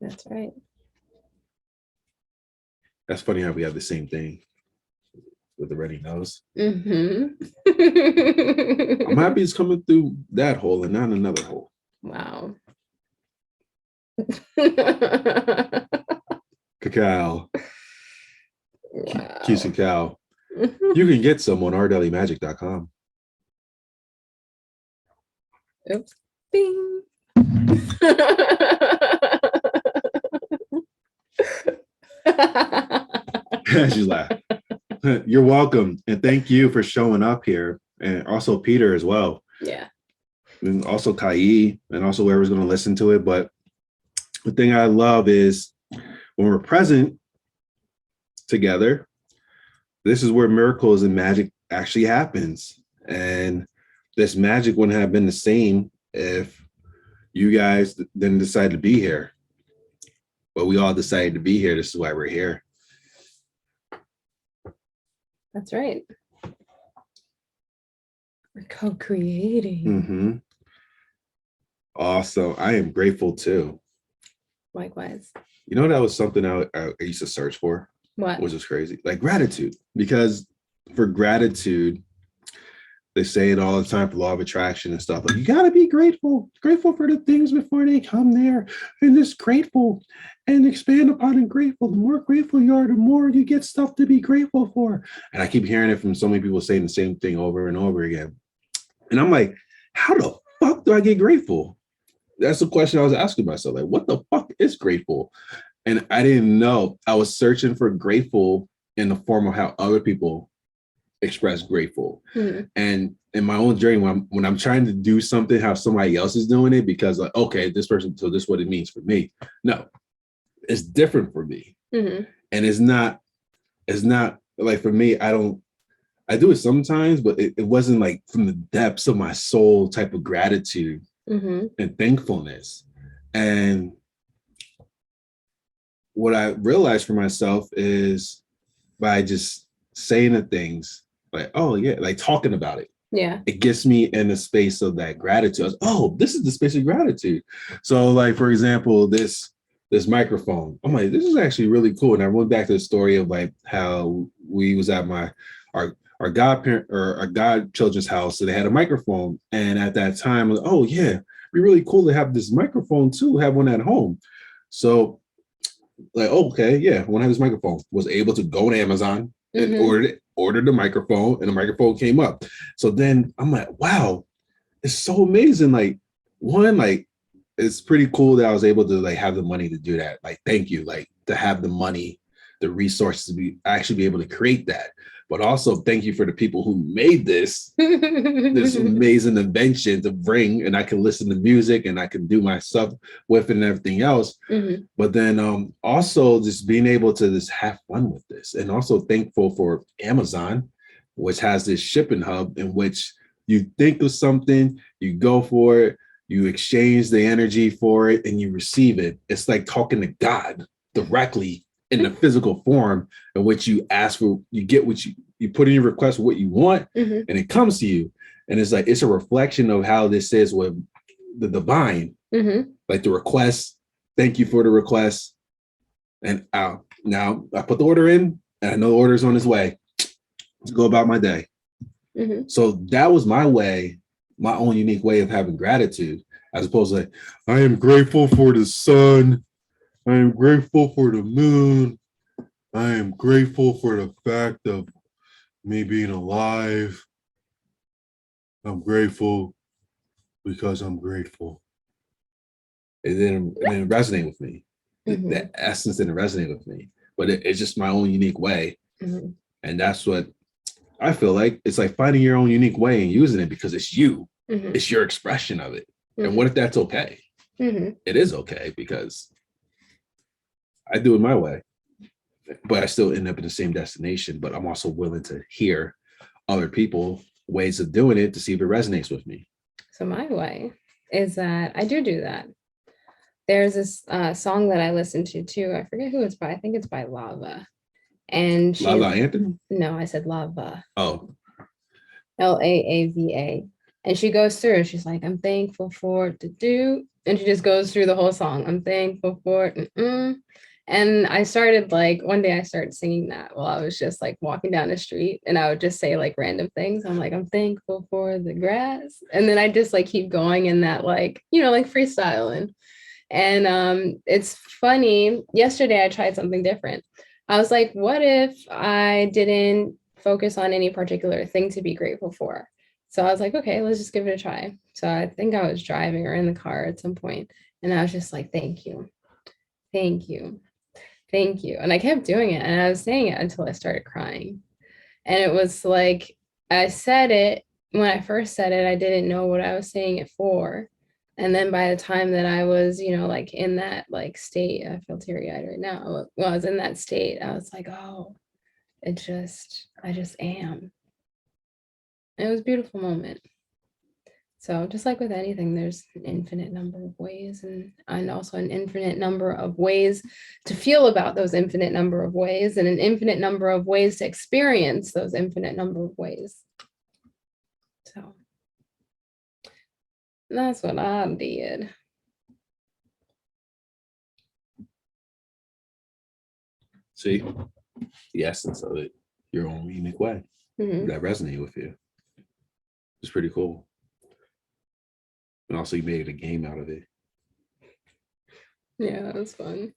That's right. That's funny how we have the same thing with the runny nose. Mm-hmm. I'm happy it's coming through that hole and not another hole. Wow. Cacao. Wow. Keys cacao. You can get some on ourdailymagic.com. Oops. Bing. She's laughing. You're welcome. And thank you for showing up here. And also Peter as well. Yeah. And also Kaí, and also whoever's going to listen to it. But the thing I love is when we're present together, this is where miracles and magic actually happens. And this magic wouldn't have been the same if you guys didn't decide to be here. But we all decided to be here. This is why we're here. That's right. We're co-creating. Mm-hmm. Awesome. I am grateful too. Likewise. You know, that was something I used to search for, What? which is crazy. Like gratitude. Because for gratitude, they say it all the time for law of attraction and stuff. Like, you got to be grateful for the things before they come there. And just grateful and expand upon and grateful. The more grateful you are, the more you get stuff to be grateful for. And I keep hearing it from so many people saying the same thing over and over again. And I'm like, how the fuck do I get grateful? That's the question I was asking myself. Like, what the fuck is grateful? And I didn't know. I was searching for grateful in the form of how other people express grateful. Mm-hmm. And in my own journey, when I'm trying to do something how somebody else is doing it, because like, okay, this person, so this is what it means for me. No, it's different for me. Mm-hmm. And it's not like, for me, I do it sometimes, but it wasn't like from the depths of my soul type of gratitude. Mm-hmm. And thankfulness. And what I realized for myself is by just saying the things like, oh yeah, like talking about it. Yeah. It gets me in the space of that gratitude. I was, oh, this is the space of gratitude. So like, for example, this microphone, I'm like, this is actually really cool. And I went back to the story of like how we was at our godparent or our godchildren's house, so they had a microphone. And at that time, I was, oh yeah, it'd be really cool to have this microphone too, have one at home. So like, okay, yeah, I want to have this microphone. Was able to go on Amazon and ordered the microphone, and the microphone came up. So then I'm like, wow, it's so amazing. Like, one, like, it's pretty cool that I was able to like have the money to do that. Like, thank you, like, to have the money, the resources to be able to create that. But also thank you for the people who made this amazing invention to bring, and I can listen to music and I can do my stuff with it and everything else. Mm-hmm. But then also just being able to just have fun with this, and also thankful for Amazon, which has this shipping hub in which you think of something, you go for it, you exchange the energy for it, and you receive it. It's like talking to God directly in the physical form in which you ask for, you get what you put in your request for what you want, and it comes to you. And it's like, it's a reflection of how this is with the divine, like the request, thank you for the request. And now I put the order in, and I know the order's on its way to go about my day. So that was my way, my own unique way of having gratitude, as opposed to like, I am grateful for the sun. I am grateful for the moon. I am grateful for the fact of me being alive. I'm grateful because I'm grateful. It didn't resonate with me. The essence didn't resonate with me. But it's just my own unique way. And that's what I feel like. It's like finding your own unique way and using it because it's you. It's your expression of it. And what if that's okay? It is okay because I do it my way, but I still end up in the same destination. But I'm also willing to hear other people ways of doing it to see if it resonates with me. So my way is that I do that. There's this song that I listen to too. I forget who it's by. I think it's by Lava. And Lava Anthony? No, I said Lava. Oh. Laava. And she goes through and she's like, I'm thankful for to do. And she just goes through the whole song. I'm thankful for it. And I started like one day I started singing that while I was just like walking down the street, and I would just say like random things. I'm like, I'm thankful for the grass. And then I just like keep going in that like, like freestyling. And it's funny. Yesterday I tried something different. I was like, what if I didn't focus on any particular thing to be grateful for? So I was like, okay, let's just give it a try. So I think I was driving or in the car at some point, and I was just like, thank you, thank you, thank you. And I kept doing it, and I was saying it until I started crying. And it was like, I said it when I first said it, I didn't know what I was saying it for. And then by the time that I was, like in that like state, I feel teary eyed right now. When I was in that state, I was like, oh, I just am. And it was a beautiful moment. So just like with anything, there's an infinite number of ways, and also an infinite number of ways to feel about those infinite number of ways, and an infinite number of ways to experience those infinite number of ways. So that's what I did. See, the essence of it, your own unique way that resonated with you. It's pretty cool. And also you made a game out of it. Yeah, that was fun.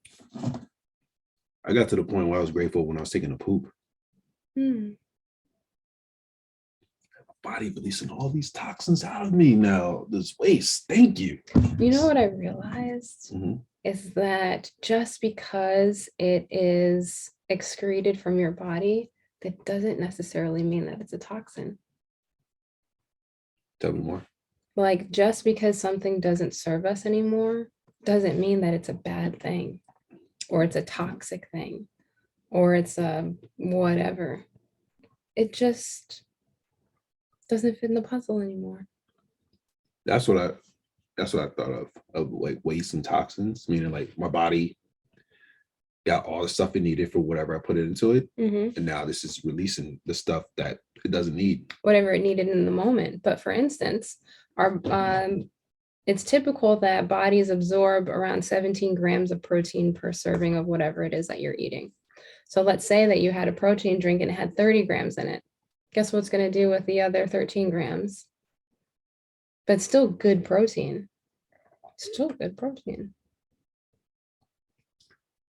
I got to the point where I was grateful when I was taking a poop. My body releasing all these toxins out of me now. This waste. Thank you. You know what I realized is that just because it is excreted from your body, that doesn't necessarily mean that it's a toxin. Tell me more. Like, just because something doesn't serve us anymore doesn't mean that it's a bad thing, or it's a toxic thing, or it's a whatever. It just doesn't fit in the puzzle anymore. That's what I thought of like waste and toxins, meaning like my body got all the stuff it needed for whatever I put it into it. And now this is releasing the stuff that it doesn't need. Whatever it needed in the moment. But for instance, it's typical that bodies absorb around 17 grams of protein per serving of whatever it is that you're eating. So let's say that you had a protein drink and it had 30 grams in it. Guess what's going to do with the other 13 grams? But still good protein. Still good protein.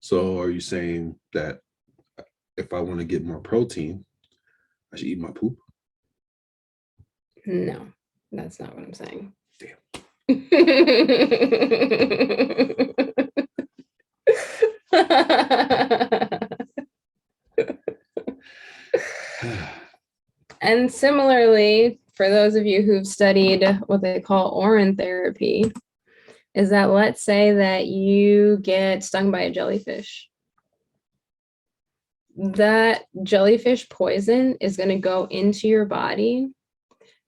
So are you saying that if I want to get more protein, I should eat my poop? No, that's not what I'm saying. Damn. And similarly, for those of you who've studied what they call Orin therapy, is that let's say that you get stung by a jellyfish. That jellyfish poison is going to go into your body,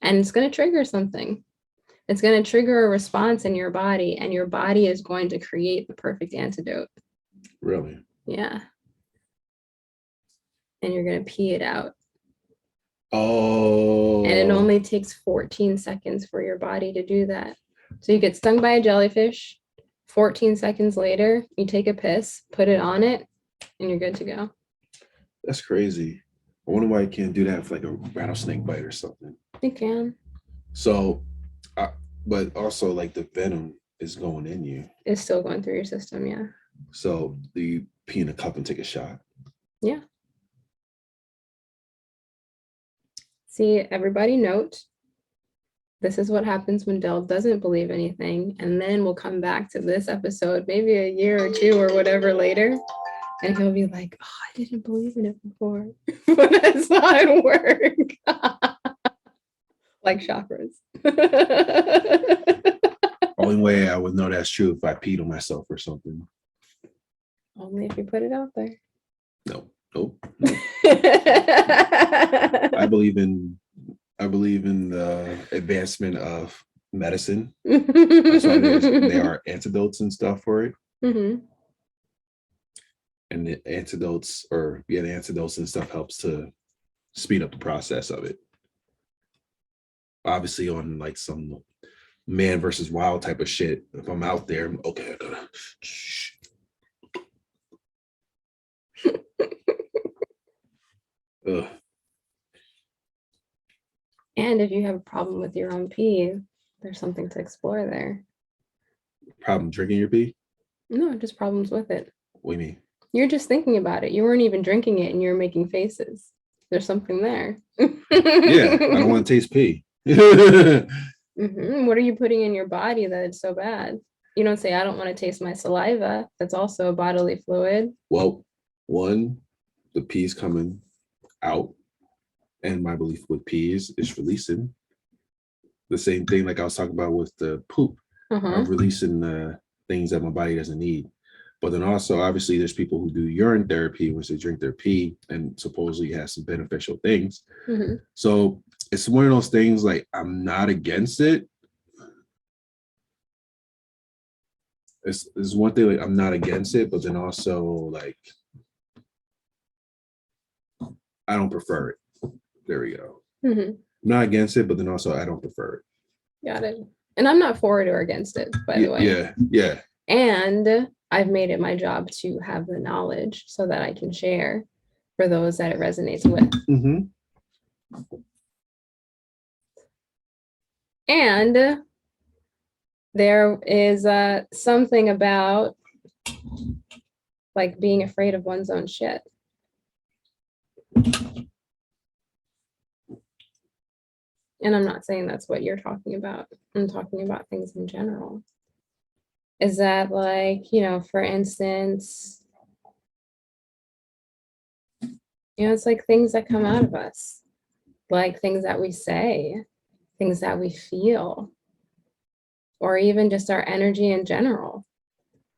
and it's going to trigger something. It's going to trigger a response in your body, and your body is going to create the perfect antidote. Really? Yeah. And you're going to pee it out. Oh. And it only takes 14 seconds for your body to do that. So you get stung by a jellyfish, 14 seconds later, you take a piss, put it on it, and you're good to go. That's crazy. I wonder why you can't do that for like a rattlesnake bite or something. You can. So, but also like the venom is going in you. It's still going through your system, yeah. So do you pee in a cup and take a shot? Yeah. See, everybody note, this is what happens when Dell doesn't believe anything, and then we'll come back to this episode maybe a year or two or whatever later, and he'll be like, oh, I didn't believe in it before, but that's not it work. Like chakras. Only way I would know that's true if I peed on myself or something. Only if you put it out there. Nope. I believe in the advancement of medicine. That's why there are antidotes and stuff for it. And the antidotes and stuff helps to speed up the process of it. Obviously on like some man versus wild type of shit. If I'm out there, I'm okay, I gotta shh. Ugh. And if you have a problem with your own pee, there's something to explore there. Problem drinking your pee? No, just problems with it. What do you mean? You're just thinking about it. You weren't even drinking it and you're making faces. There's something there. Yeah, I don't want to taste pee. What are you putting in your body that it's so bad? You don't say, I don't want to taste my saliva. That's also a bodily fluid. Well, one, the pee's coming out, and my belief with peas is releasing. The same thing like I was talking about with the poop. I'm releasing the things that my body doesn't need. But then also, obviously, there's people who do urine therapy, which they drink their pee and supposedly has some beneficial things. So it's one of those things like I'm not against it. It's one thing like I'm not against it, but then also like I don't prefer it. There we go. I'm not against it, but then also I don't prefer it. Got it. And I'm not for it or against it, by the way. Yeah. And I've made it my job to have the knowledge so that I can share for those that it resonates with. And there is something about like being afraid of one's own shit. And I'm not saying that's what you're talking about. I'm talking about things in general. Is that like, for instance, it's like things that come out of us, like things that we say, things that we feel, or even just our energy in general.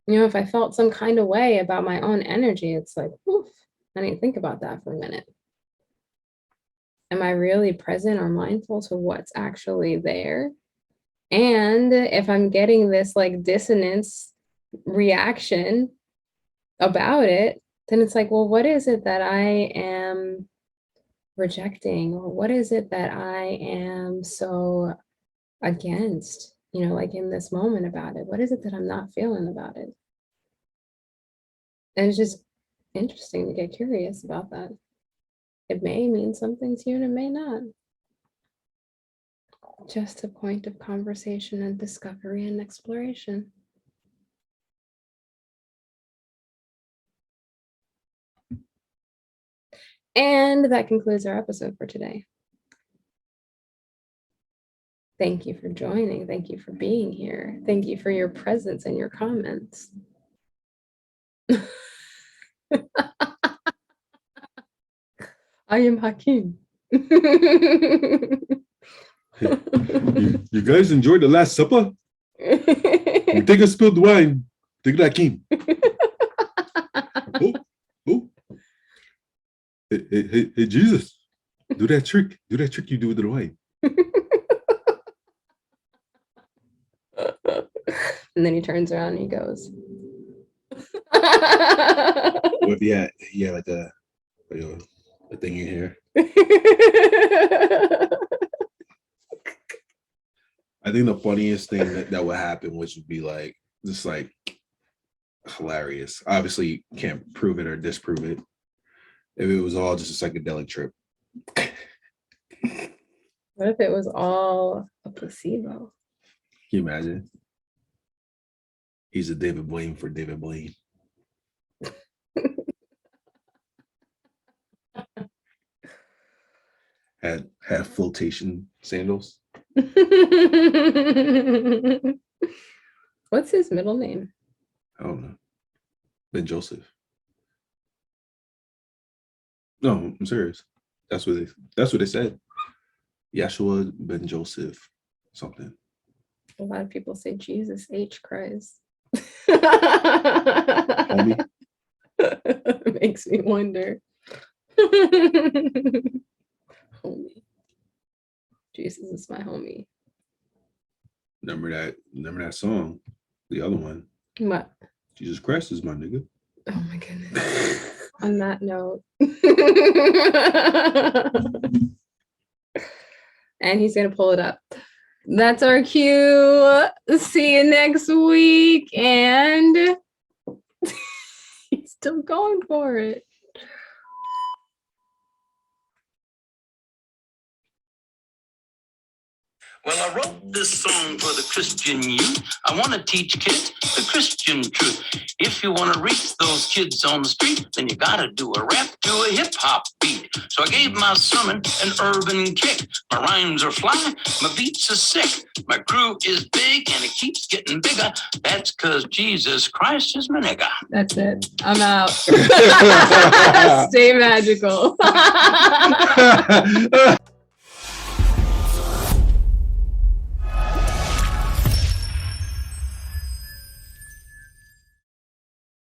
If I felt some kind of way about my own energy, it's like, oof, I need to think about that for a minute. Am I really present or mindful to what's actually there? And if I'm getting this like dissonance reaction about it, then it's like, well, what is it that I am rejecting? Or what is it that I am so against, like in this moment about it? What is it that I'm not feeling about it? And it's just interesting to get curious about that. It may mean something to you and it may not. Just a point of conversation and discovery and exploration. And that concludes our episode for today. Thank you for joining. Thank you for being here. Thank you for your presence and your comments. I am Hakeem. You guys enjoyed the Last Supper? You think I spilled wine? Think that Hakeem. Oh. Hey, Jesus. Do that trick. Do that trick you do with the wine. And then he turns around and he goes. What if you had like a thing in here? I think the funniest thing that would happen, which would be like just like hilarious. Obviously, you can't prove it or disprove it. If it was all just a psychedelic trip. What if it was all a placebo? Can you imagine? He's a David Blaine for David Blaine. Had flotation sandals. What's his middle name? I don't know. Ben Joseph. No, I'm serious. That's what they said. Yeshua Ben Joseph something. A lot of people say Jesus H. Christ. Homie. It makes me wonder. Homie. Jesus is my homie. Remember that song? The other one. What? Jesus Christ is my nigga. Oh my goodness. On that note. and he's gonna pull it up. That's our cue. See you next week. And he's still going for it. Well, I wrote this song for the Christian youth. I want to teach kids the Christian truth. If you want to reach those kids on the street, then you got to do a rap to a hip-hop beat. So I gave my sermon an urban kick. My rhymes are fly, my beats are sick. My crew is big and it keeps getting bigger. That's because Jesus Christ is my nigga. That's it. I'm out. Stay magical.